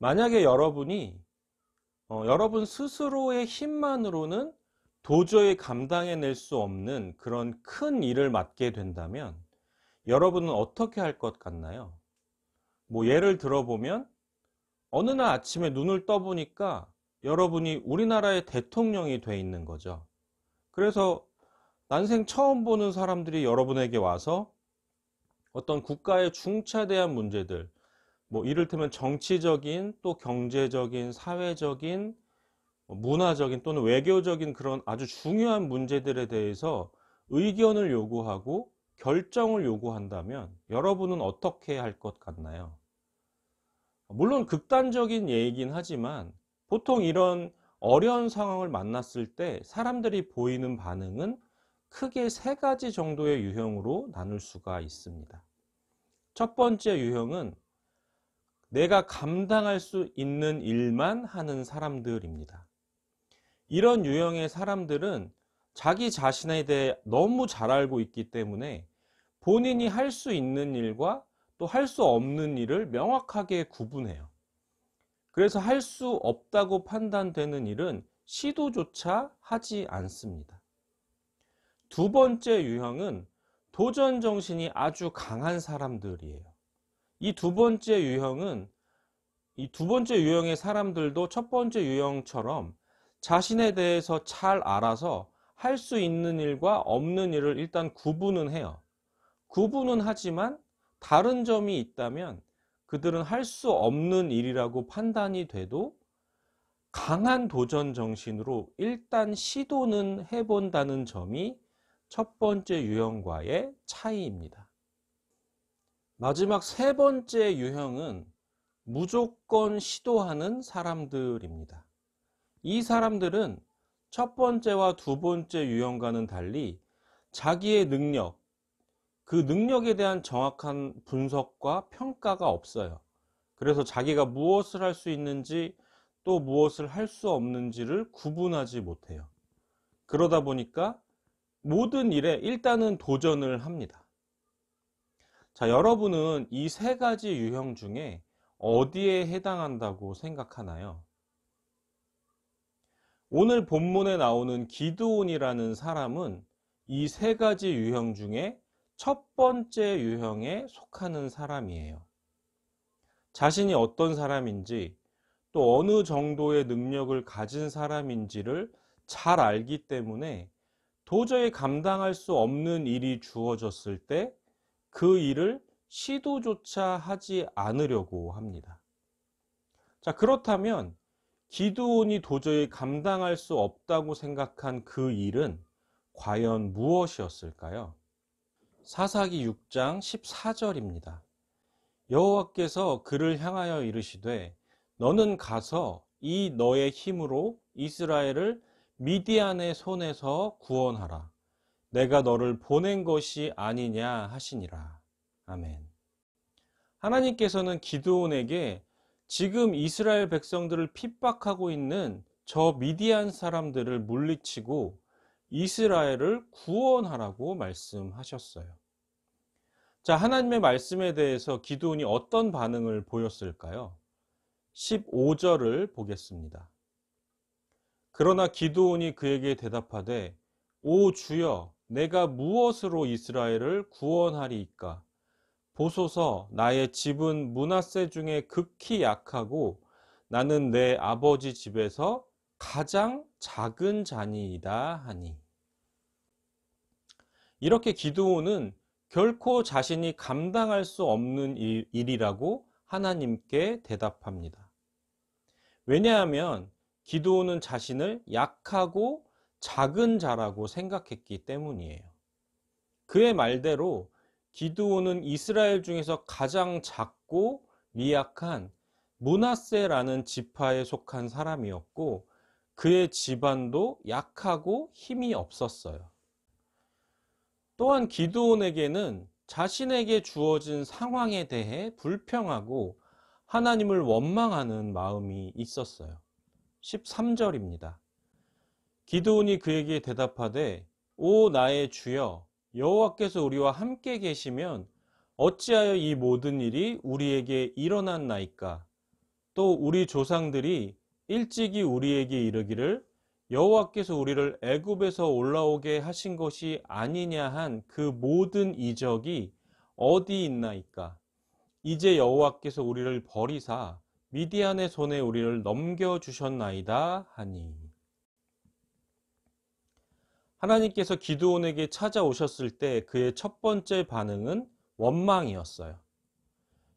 만약에 여러분이 여러분 스스로의 힘만으로는 도저히 감당해낼 수 없는 그런 큰 일을 맡게 된다면 여러분은 어떻게 할 것 같나요? 뭐 예를 들어보면 어느 날 아침에 눈을 떠보니까 여러분이 우리나라의 대통령이 돼 있는 거죠. 그래서 난생 처음 보는 사람들이 여러분에게 와서 어떤 국가의 중차대한 문제들, 뭐 이를테면 정치적인 또 경제적인 사회적인 문화적인 또는 외교적인 그런 아주 중요한 문제들에 대해서 의견을 요구하고 결정을 요구한다면 여러분은 어떻게 할 것 같나요? 물론 극단적인 예이긴 하지만 보통 이런 어려운 상황을 만났을 때 사람들이 보이는 반응은 크게 세 가지 정도의 유형으로 나눌 수가 있습니다. 첫 번째 유형은 내가 감당할 수 있는 일만 하는 사람들입니다. 이런 유형의 사람들은 자기 자신에 대해 너무 잘 알고 있기 때문에 본인이 할 수 있는 일과 또 할 수 없는 일을 명확하게 구분해요. 그래서 할 수 없다고 판단되는 일은 시도조차 하지 않습니다. 두 번째 유형은 도전 정신이 아주 강한 사람들이에요. 이 두 번째 유형의 사람들도 첫 번째 유형처럼 자신에 대해서 잘 알아서 할 수 있는 일과 없는 일을 일단 구분은 해요. 구분은 하지만 다른 점이 있다면 그들은 할 수 없는 일이라고 판단이 돼도 강한 도전 정신으로 일단 시도는 해본다는 점이 첫 번째 유형과의 차이입니다. 마지막 세 번째 유형은 무조건 시도하는 사람들입니다. 이 사람들은 첫 번째와 두 번째 유형과는 달리 자기의 능력, 그 능력에 대한 정확한 분석과 평가가 없어요. 그래서 자기가 무엇을 할 수 있는지 또 무엇을 할 수 없는지를 구분하지 못해요. 그러다 보니까 모든 일에 일단은 도전을 합니다. 자, 여러분은 이 세 가지 유형 중에 어디에 해당한다고 생각하나요? 오늘 본문에 나오는 기드온이라는 사람은 이 세 가지 유형 중에 첫 번째 유형에 속하는 사람이에요. 자신이 어떤 사람인지 또 어느 정도의 능력을 가진 사람인지를 잘 알기 때문에 도저히 감당할 수 없는 일이 주어졌을 때 그 일을 시도조차 하지 않으려고 합니다. 자, 그렇다면 기드온이 도저히 감당할 수 없다고 생각한 그 일은 과연 무엇이었을까요? 사사기 6장 14절입니다. 여호와께서 그를 향하여 이르시되 너는 가서 이 너의 힘으로 이스라엘을 미디안의 손에서 구원하라. 내가 너를 보낸 것이 아니냐 하시니라. 아멘. 하나님께서는 기드온에게 지금 이스라엘 백성들을 핍박하고 있는 저 미디안 사람들을 물리치고 이스라엘을 구원하라고 말씀하셨어요. 자, 하나님의 말씀에 대해서 기드온이 어떤 반응을 보였을까요? 15절을 보겠습니다. 그러나 기드온이 그에게 대답하되 오 주여 내가 무엇으로 이스라엘을 구원하리이까? 보소서 나의 집은 므낫세 중에 극히 약하고 나는 내 아버지 집에서 가장 작은 자니이다 하니. 이렇게 기드온은 결코 자신이 감당할 수 없는 일이라고 하나님께 대답합니다. 왜냐하면 기드온은 자신을 약하고 작은 자라고 생각했기 때문이에요. 그의 말대로 기드온은 이스라엘 중에서 가장 작고 미약한 므낫세라는 지파에 속한 사람이었고 그의 집안도 약하고 힘이 없었어요. 또한 기드온에게는 자신에게 주어진 상황에 대해 불평하고 하나님을 원망하는 마음이 있었어요. 13절입니다. 기드온이 그에게 대답하되 오 나의 주여 여호와께서 우리와 함께 계시면 어찌하여 이 모든 일이 우리에게 일어났나이까? 또 우리 조상들이 일찍이 우리에게 이르기를 여호와께서 우리를 애굽에서 올라오게 하신 것이 아니냐 한 그 모든 이적이 어디 있나이까? 이제 여호와께서 우리를 버리사 미디안의 손에 우리를 넘겨주셨나이다 하니. 하나님께서 기드온에게 찾아오셨을 때 그의 첫 번째 반응은 원망이었어요.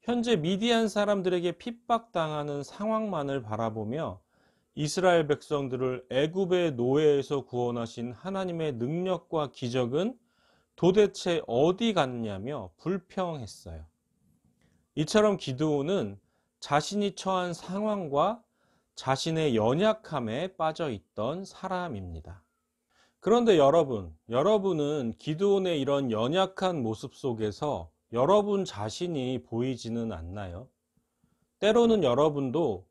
현재 미디안 사람들에게 핍박당하는 상황만을 바라보며 이스라엘 백성들을 애굽의 노예에서 구원하신 하나님의 능력과 기적은 도대체 어디 갔냐며 불평했어요. 이처럼 기드온은 자신이 처한 상황과 자신의 연약함에 빠져 있던 사람입니다. 그런데 여러분은 기드온의 이런 연약한 모습 속에서 여러분 자신이 보이지는 않나요? 때로는 여러분도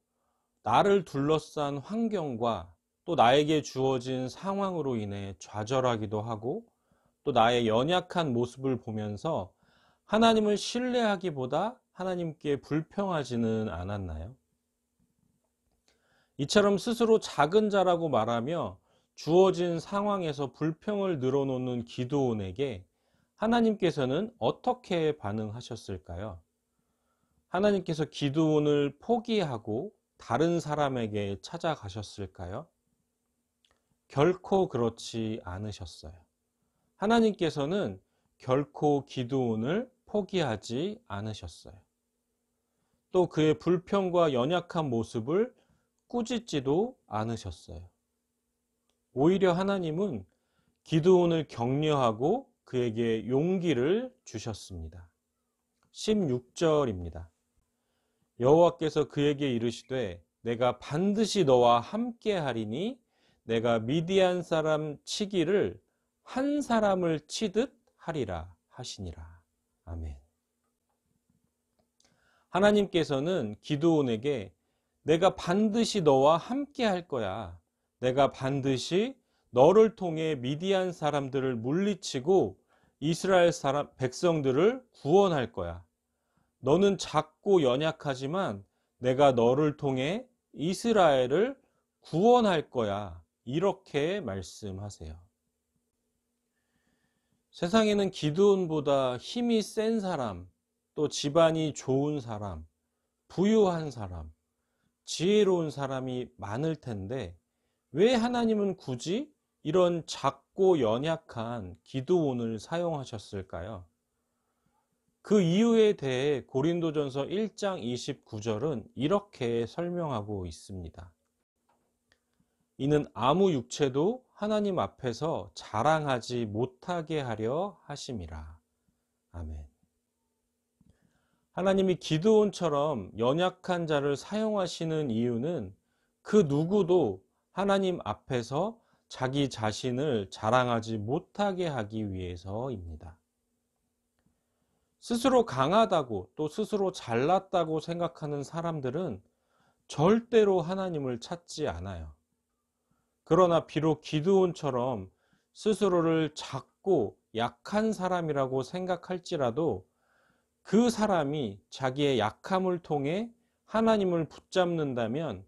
나를 둘러싼 환경과 또 나에게 주어진 상황으로 인해 좌절하기도 하고 또 나의 연약한 모습을 보면서 하나님을 신뢰하기보다 하나님께 불평하지는 않았나요? 이처럼 스스로 작은 자라고 말하며 주어진 상황에서 불평을 늘어놓는 기드온에게 하나님께서는 어떻게 반응하셨을까요? 하나님께서 기드온을 포기하고 다른 사람에게 찾아가셨을까요? 결코 그렇지 않으셨어요. 하나님께서는 결코 기드온을 포기하지 않으셨어요. 또 그의 불평과 연약한 모습을 꾸짖지도 않으셨어요. 오히려 하나님은 기드온을 격려하고 그에게 용기를 주셨습니다. 16절입니다. 여호와께서 그에게 이르시되 내가 반드시 너와 함께 하리니 내가 미디안 사람 치기를 한 사람을 치듯 하리라 하시니라. 아멘. 하나님께서는 기드온에게 내가 반드시 너와 함께 할 거야. 내가 반드시 너를 통해 미디안 사람들을 물리치고 이스라엘 사람 백성들을 구원할 거야. 너는 작고 연약하지만 내가 너를 통해 이스라엘을 구원할 거야. 이렇게 말씀하세요. 세상에는 기드온보다 힘이 센 사람, 또 집안이 좋은 사람, 부유한 사람, 지혜로운 사람이 많을 텐데 왜 하나님은 굳이 이런 작고 연약한 기드온을 사용하셨을까요? 그 이유에 대해 고린도전서 1장 29절은 이렇게 설명하고 있습니다. 이는 아무 육체도 하나님 앞에서 자랑하지 못하게 하려 하심이라. 아멘. 하나님이 기드온처럼 연약한 자를 사용하시는 이유는 그 누구도 하나님 앞에서 자기 자신을 자랑하지 못하게 하기 위해서입니다. 스스로 강하다고 또 스스로 잘났다고 생각하는 사람들은 절대로 하나님을 찾지 않아요. 그러나 비록 기드온처럼 스스로를 작고 약한 사람이라고 생각할지라도 그 사람이 자기의 약함을 통해 하나님을 붙잡는다면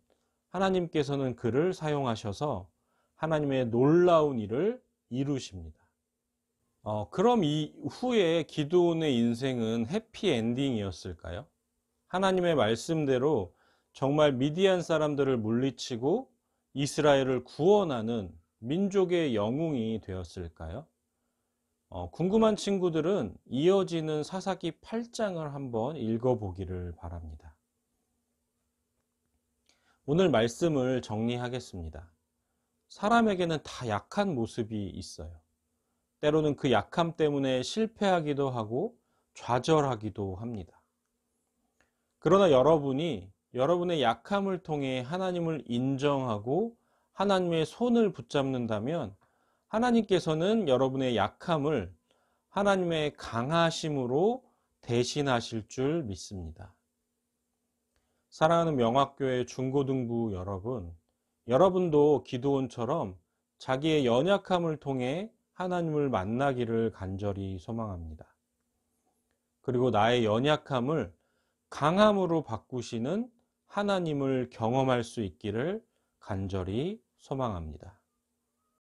하나님께서는 그를 사용하셔서 하나님의 놀라운 일을 이루십니다. 그럼 이후에 기드온의 인생은 해피엔딩이었을까요? 하나님의 말씀대로 정말 미디안 사람들을 물리치고 이스라엘을 구원하는 민족의 영웅이 되었을까요? 궁금한 친구들은 이어지는 사사기 8장을 한번 읽어보기를 바랍니다. 오늘 말씀을 정리하겠습니다. 사람에게는 다 약한 모습이 있어요. 때로는 그 약함 때문에 실패하기도 하고 좌절하기도 합니다. 그러나 여러분이 여러분의 약함을 통해 하나님을 인정하고 하나님의 손을 붙잡는다면 하나님께서는 여러분의 약함을 하나님의 강하심으로 대신하실 줄 믿습니다. 사랑하는 명학교회 중고등부 여러분, 여러분도 기드온처럼 자기의 연약함을 통해 하나님을 만나기를 간절히 소망합니다. 그리고 나의 연약함을 강함으로 바꾸시는 하나님을 경험할 수 있기를 간절히 소망합니다.